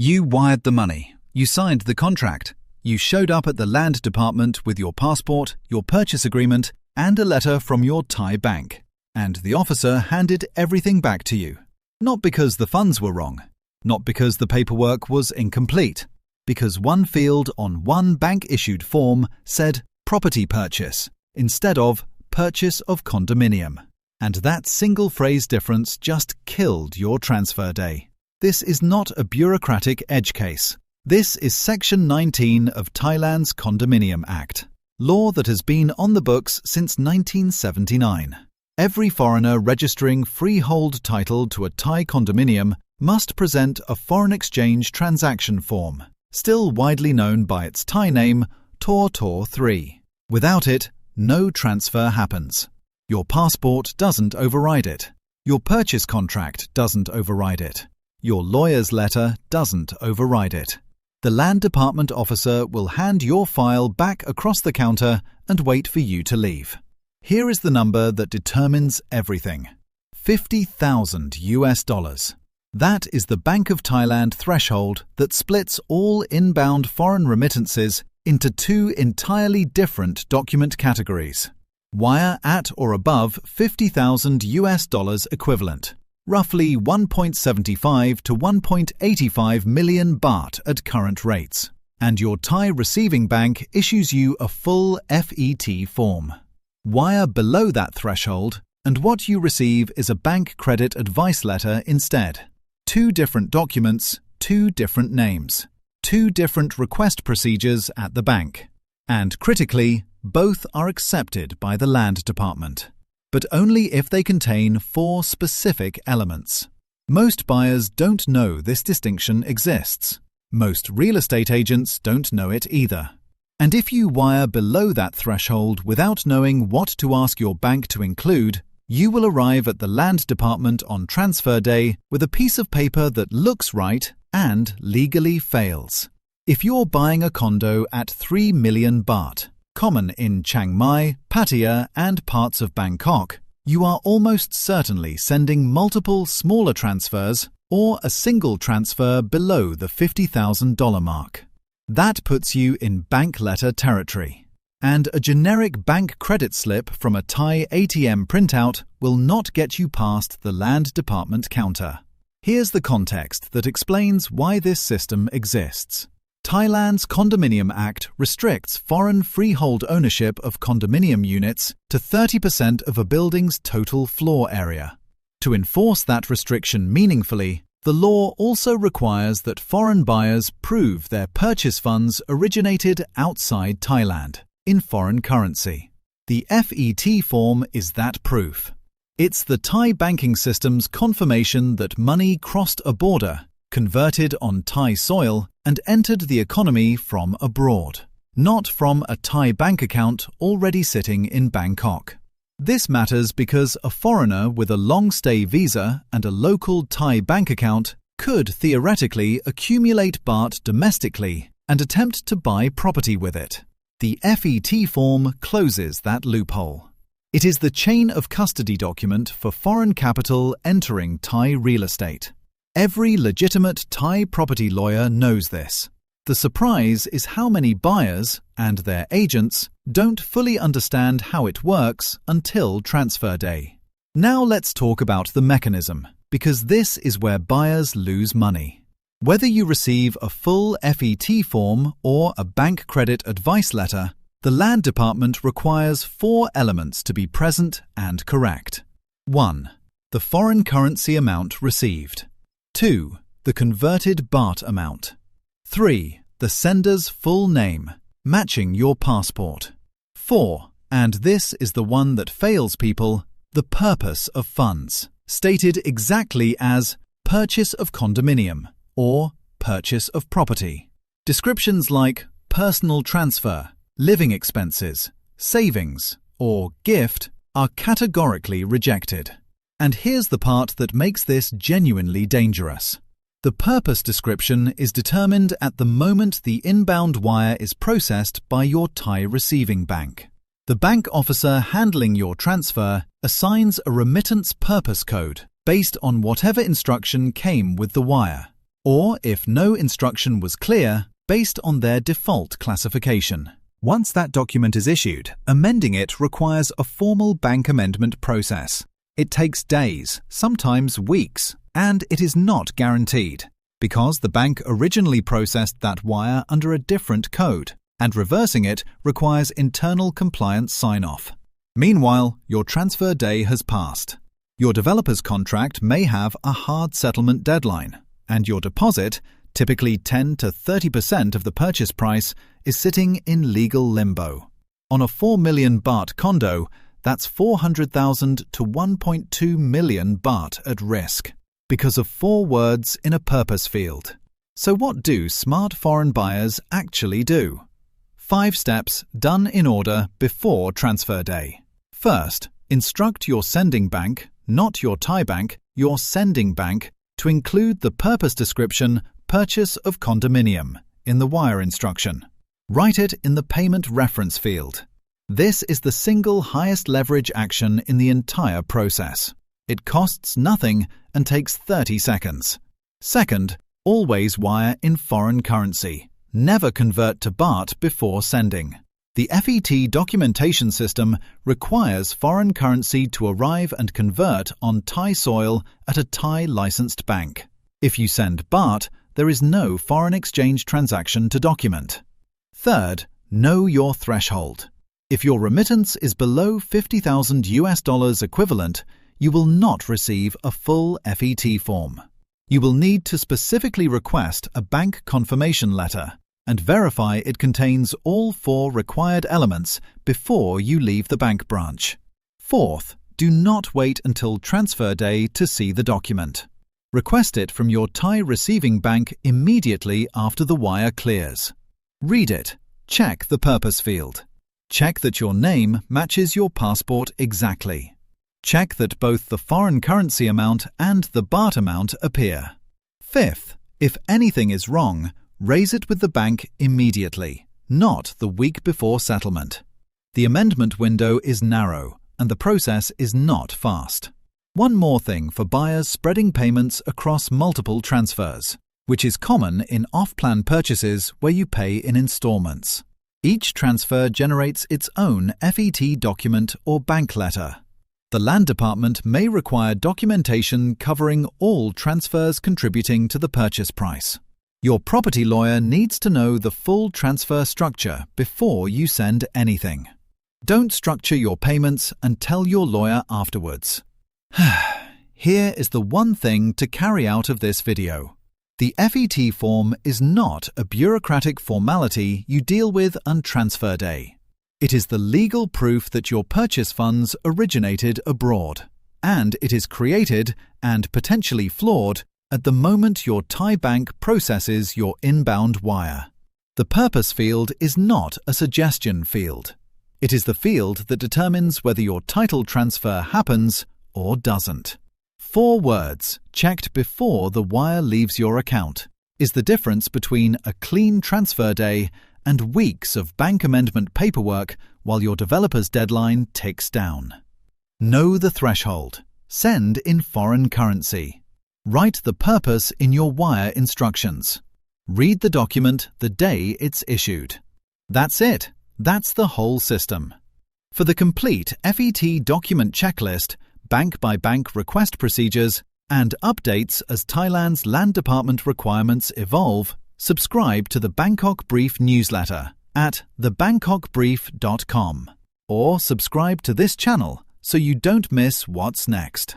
You wired the money. You signed the contract. You showed up at the land department with your passport, your purchase agreement, and a letter from your Thai bank. And the officer handed everything back to you. Not because the funds were wrong. Not because the paperwork was incomplete. Because one field on one bank-issued form said property purchase instead of purchase of condominium. And that single phrase difference just killed your transfer day. This is not a bureaucratic edge case. This is Section 19 of Thailand's Condominium Act, law that has been on the books since 1979. Every foreigner registering freehold title to a Thai condominium must present a foreign exchange transaction form, still widely known by its Thai name, Thor Thor 3. Without it, no transfer happens. Your passport doesn't override it. Your purchase contract doesn't override it. Your lawyer's letter doesn't override it. The land department officer will hand your file back across the counter and wait for you to leave. Here is the number that determines everything. $50,000. That is the Bank of Thailand threshold that splits all inbound foreign remittances into two entirely different document categories. Wire at or above $50,000 equivalent, roughly 1.75 to 1.85 million baht at current rates, and your Thai receiving bank issues you a full FET form. Wire below that threshold, and what you receive is a bank credit advice letter instead. Two different documents, two different names, two different request procedures at the bank, and critically, both are accepted by the land department, but only if they contain 4 specific elements. Most buyers don't know this distinction exists. Most real estate agents don't know it either. And if you wire below that threshold without knowing what to ask your bank to include, you will arrive at the land department on transfer day with a piece of paper that looks right and legally fails. If you're buying a condo at 3 million baht, common in Chiang Mai, Pattaya and parts of Bangkok, you are almost certainly sending multiple smaller transfers or a single transfer below the $50,000 mark. That puts you in bank letter territory. And a generic bank credit slip from a Thai ATM printout will not get you past the land department counter. Here's the context that explains why this system exists. Thailand's Condominium Act restricts foreign freehold ownership of condominium units to 30% of a building's total floor area. To enforce that restriction meaningfully, the law also requires that foreign buyers prove their purchase funds originated outside Thailand, in foreign currency. The FET form is that proof. It's the Thai banking system's confirmation that money crossed a border, converted on Thai soil, and entered the economy from abroad, not from a Thai bank account already sitting in Bangkok. This matters because a foreigner with a long-stay visa and a local Thai bank account could theoretically accumulate baht domestically and attempt to buy property with it. The FET form closes that loophole. It is the chain of custody document for foreign capital entering Thai real estate. Every legitimate Thai property lawyer knows this. The surprise is how many buyers and their agents don't fully understand how it works until transfer day. Now let's talk about the mechanism, because this is where buyers lose money. Whether you receive a full FET form or a bank credit advice letter, the land department requires 4 elements to be present and correct. 1. The foreign currency amount received. 2. The converted baht amount. 3. The sender's full name, matching your passport. 4. And this is the one that fails people, the purpose of funds, stated exactly as purchase of condominium or purchase of property. Descriptions like personal transfer, living expenses, savings, or gift are categorically rejected. And here's the part that makes this genuinely dangerous. The purpose description is determined at the moment the inbound wire is processed by your Thai receiving bank. The bank officer handling your transfer assigns a remittance purpose code based on whatever instruction came with the wire. or if no instruction was clear, based on their default classification. Once that document is issued, amending it requires a formal bank amendment process. It takes days, sometimes weeks, and it is not guaranteed, because the bank originally processed that wire under a different code, and reversing it requires internal compliance sign-off. Meanwhile, your transfer day has passed. Your developer's contract may have a hard settlement deadline, and your deposit, typically 10 to 30% of the purchase price, is sitting in legal limbo. On a 4 million baht condo, that's 400,000 to 1.2 million baht at risk, because of 4 words in a purpose field. So what do smart foreign buyers actually do? 5 steps done in order before transfer day. First, instruct your sending bank, not your Thai bank, your sending bank, to include the purpose description "Purchase of Condominium" in the wire instruction. Write it in the payment reference field. This is the single highest leverage action in the entire process. It costs nothing and takes 30 seconds. Second, always wire in foreign currency. Never convert to baht before sending. The FET documentation system requires foreign currency to arrive and convert on Thai soil at a Thai licensed bank. If you send baht, there is no foreign exchange transaction to document. Third, know your threshold. If your remittance is below $50,000 equivalent, you will not receive a full FET form. You will need to specifically request a bank confirmation letter and verify it contains all 4 required elements before you leave the bank branch. Fourth, do not wait until transfer day to see the document. Request it from your Thai receiving bank immediately after the wire clears. Read it. Check the purpose field. Check that your name matches your passport exactly. Check that both the foreign currency amount and the baht amount appear. Fifth, if anything is wrong, raise it with the bank immediately, not the week before settlement. The amendment window is narrow and the process is not fast. One more thing for buyers spreading payments across multiple transfers, which is common in off-plan purchases where you pay in installments. Each transfer generates its own FET document or bank letter. The Land Department may require documentation covering all transfers contributing to the purchase price. Your property lawyer needs to know the full transfer structure before you send anything. Don't structure your payments and tell your lawyer afterwards. Here is the one thing to carry out of this video. The FET form is not a bureaucratic formality you deal with on transfer day. It is the legal proof that your purchase funds originated abroad, and it is created and potentially flawed at the moment your Thai bank processes your inbound wire. The purpose field is not a suggestion field. It is the field that determines whether your title transfer happens or doesn't. 4 words, checked before the wire leaves your account, is the difference between a clean transfer day and weeks of bank amendment paperwork while your developer's deadline ticks down. Know the threshold. Send in foreign currency. Write the purpose in your wire instructions. Read the document the day it's issued. That's it. That's the whole system. For the complete FET document checklist, bank-by-bank request procedures, and updates as Thailand's Land Department requirements evolve, subscribe to the Bangkok Brief newsletter at thebangkokbrief.com or subscribe to this channel so you don't miss what's next.